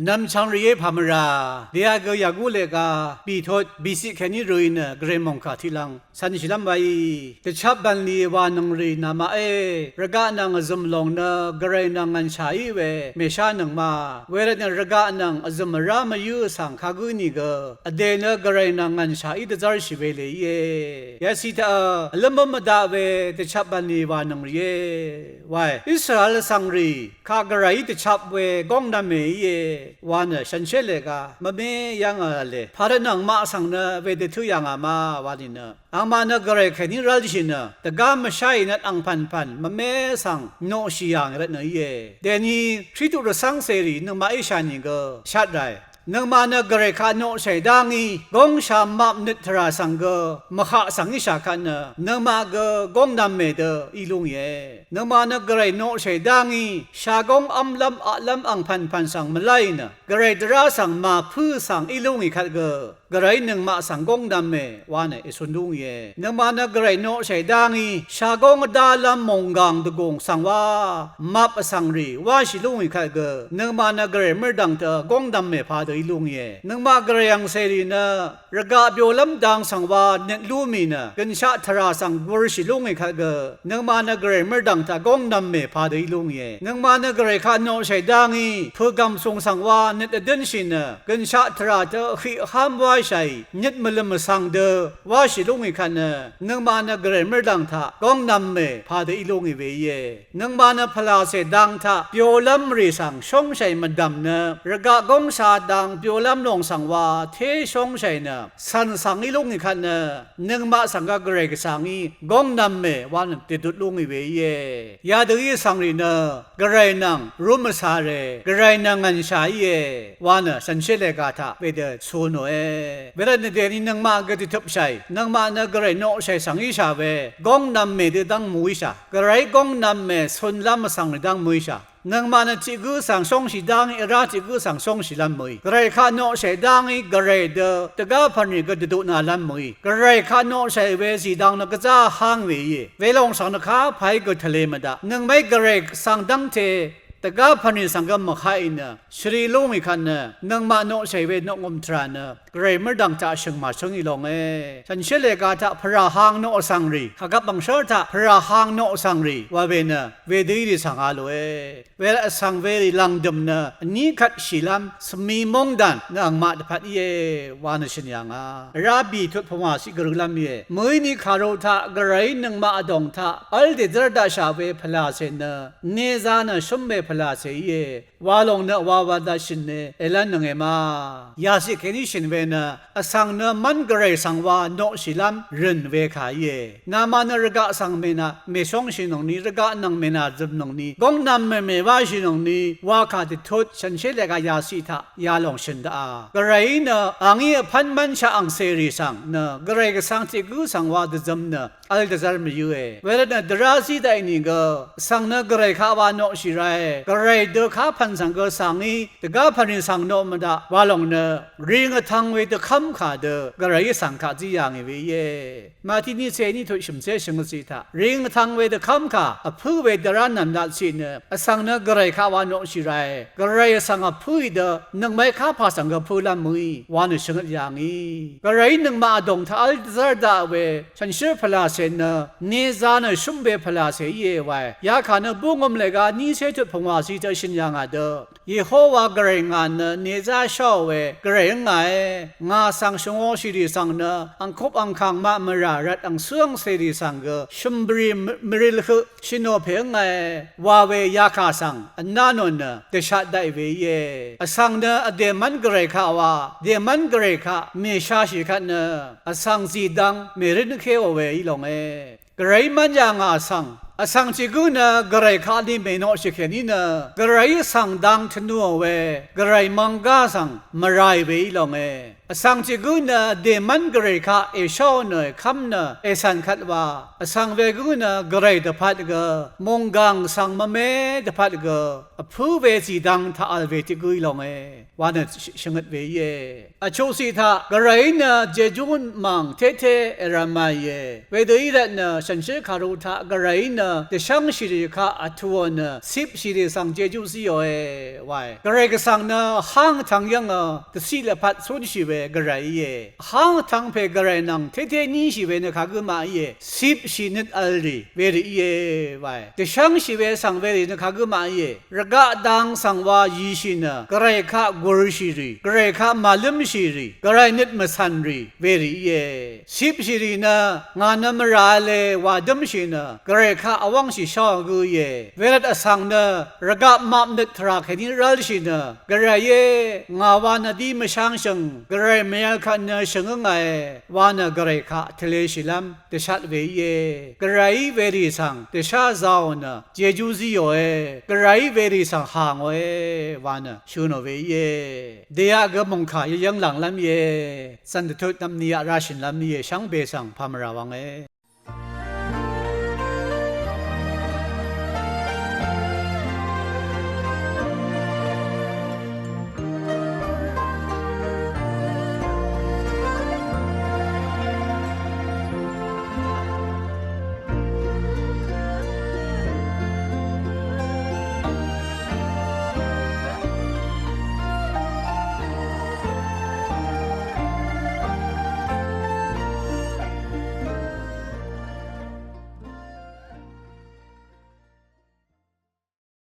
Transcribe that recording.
นำช่างเรียพามราเดียกอยากกูเลกาปีทศบิสิแค่นี้รู้นะเกรมองคาทิลังสันชิลัมไว้แต่ชับบันลีวานังรีนามาระกะนังซุมลงนะเกรนังอันชายเวเมชานังมาเวรนระกะนังซุมรามายุสังขากุนิกอเดนเกรนังอันชายตจาร์ชิเวเลเยยาสิตาลมมดาเวแต่ชับบันลีวานังเยไว้อิสราเอลสังรีข้ากระไรแต่ชับเวกองดำเมยวานฉันเชื่อเลยกามะเมยังอะไรพาร์นังมาสังเนเวเดทุยังมาวานินอังมานะกระไรแค่นี้รัลชินแต่กามไม่ใช่นัดอังพันมะเมสังโนชิยังระเนยเดนี่ทริตุรสังเสรีนึงมาอิชานิกชัดได้นังมานะกระไรข้าโนใช้ดังนี้กงชามมานิทราสังเกมะข้าสังอิชาคันนังมากกงดำเมเดอีลุงเยนังมานะกระไรโนใช้ดังนี้ชากงอัมลัมอัลลัมอังพันสังมาไลนะกระไรดราสังมาพื้สังอีลุงอีขัดกระไรหนึ่งมาสังกงดำเมวานอิสุนดุงเยนังมานะกระไรโนใช้ดังนี้ชากงดาลัมมงกังตะกงสังว่ามาปสังรีว่าชิลุงอีขัดนังมานะกระไรเมื่อดังเตกงดำเมพาดอีลุงเยนังมากระยังเสรีนะระกาบโยลัมดังสังว่าเนลูมีนะกันชาทราสังวรชิลุงอีขัดนังมานะกระไรเมื่อดังตะกงดำเมพาดอีลุงเยนังมานะกระไรข้าโนใช้ดังนี้เพื่อกำทรงสังว่าเนตเดินชินะกันชาทราเตขีห้ามว่าใช่นิดมลมสังเดว่าชิลุงอีขันนังมานะกระไรเมื่อดังตะกงดำเมพาดอีลุงอีเวเยนังมานะพลาเสดังตะโยลัมรีสังชงใช้มาดำนะระกากงชาดังโยลัมลงสังว่าเทชงใช่นะสันสังอีลุงอีขันนังมาสังกกระไรกสังอีกงดำเมวันติดุลุงอีเวเยยาดูอีสังรีนะกระไรนังรุมสาเรกระไรนังอันชายเยวานสันเชเลกาทะเวเดสูโนเวลาเดนีนังมากติทุบใช่นังมานะกระไรโนใช่สังอีชาเวกงดำเมเดดังมุยชากระไรกงดำเมสุนลามสังดังมุยชานังมานะจิกุสังสงสิดังอิราจิกุสังสงสิลัมมุยกระไรข้าโนใช่ดังอีกระไรเดตะกาพันนี่ก็ดุนาลัมมุยกระไรข้าโนใช่เวสีดังนักจ้าหางเวยีเวลงสังนักข้าไผก็ทะเลมาดานังไม่กระไรสังดังเทแต่ก็พันธุ์สังกัมมาขายนะชรีลุงอีขันนะนังมาโนใช้เวทนงมทรานะเกรเมื่อดังจะเชิงมาเชิงอีลงฉันเชื่อเลยกาจะพระหางโนสังรีขกับบังเชิดจะพระหางโนสังรีว่าเวนะเวดีดิสังอาโลเวลาสังเวรีลังดมนะนี่ขัดศิลัมสมีมงดันนังมาดพัดเยวานชินยังราบีทุกพมาสิกรุลัมเยมือนี้คารถะกระไรนังมาดงทะอัลเดจร์ดาชาเวพลาเซนะเนซานะชุมเวพลาเซยวาลงนะวาวาดาชินเนเอลันนังเอมายาสิเคนิชินเวนะอสังนะมันกระไรสังวาโนชิลัมรินเวขายนามานะระกะสังเมนะเมชงชินงนี้ระกะนังเมนะจุบนงนี้กงนำเมวาชินงนี้ว่าขาดทุดฉันเชื่อเลยกายาสิทะยาลงชินดากระไรนะอังยีพันมันชะอังเสรีสังนะกระไรก็สังจิกุสังวาดจำนะอัลเดซาร์มิยูเวลานะดราซิได้นี่ก็สังนะกระไรข้าวานโนชิไรกระไรเดข้าพันสังก็สังนี้แต่ก็พันสังโนมาดาว่าลงนะริงทางเวทคำขาดกระไรสังขาจีอย่างเวียมาที่นี่เซนี่ถุยชิมเซชิมสิทาริงทางเวทคำขาผู้เวทรานันดัชินสังนะกระไรข้าวานโนชิไรกระไรสังผู้เดนังไม่ข้าพาสังก็ผู้ละมุยวานชงอย่างนี้กระไรนังมาดงท่าอัลซาร์ดาเวฉันเชื่อพลาเซนเนซานชุมเบพลาเซเยไว้ยาขานะบุงมเลกานี่เซตุพงวาสิเตชินยังอาเดเยโฮวากระไรงานเนซาชาวเวกระไรงายงาสังชงโอชิริสังนะอังคบอังคังมามรารัดอังเสืองเสรีสังกชุมบรีมริลขชิโนเพงไงวาเวยาคาสังอันนานนเดชะได้เวเยอสังนะเดมันกระไรข้าวาเดมันกระไรข้าเมชาชิขันอสังจีดังเมรินเควเวอีลงกระไรมันยังอาสังอสังจิกุนะกระไรข้านี่ไม่นอชิเคนี่นะกระไรสังดังทนัวเวกระไรมังกาสังมารายเวลงอสังจิกุนะเดมันกระไรข้าเอชอเนคำนะเอสันขัดว่าอสังเวกุนะกระไรตะพัดกะมงกังสังมะเมตะพัดกะ ผู้เวสีดังท่าอัลเวติกุยลงวันนั้นชงดเวเยอโชสีท่ากระไรนะเจจุนมังเทเทเอรามายเวดอีระนะฉันเชื่อคารุท่ากระไรนะเดช่างสิริข้าอัทวนนะสิบสิริสังเจจุสิโอไว้กระไรก็สังนะห้างทางยังตสิเลพัดสุนสิเวกระไรห้างทางเพกระไรนังเทเทนี่สิเวนะข้ากุมาสิบสินิดอัลรีเวรีไว้เดช่างสิเวสังเวรีนะข้ากุมาระกะดังสังวายีชินะกระไรข้ากรชิรีกระไรข้ามาลุมชิรีกระไรนิดมาสันรีเวรีสิบสิรินะงานมราเลวาดัมชินะกระไรข้าอวังชิชากุเวรัตสังนะระกะมานิดทราคดินรัลชินะกระไรงาวานาดีมช่างชังกระไรเมียขันนะชังไงวานะกระไรข้าทะเลชิลัมเดชัดเวกระไรเวรีสังเดชาซาวนะเจจูซิโอกระไรเวรีสังหางวานะชูโนเวเดียกมงคายังหลังลำสันตุตนำเนียราชินลำช่างเบสังพามราวัง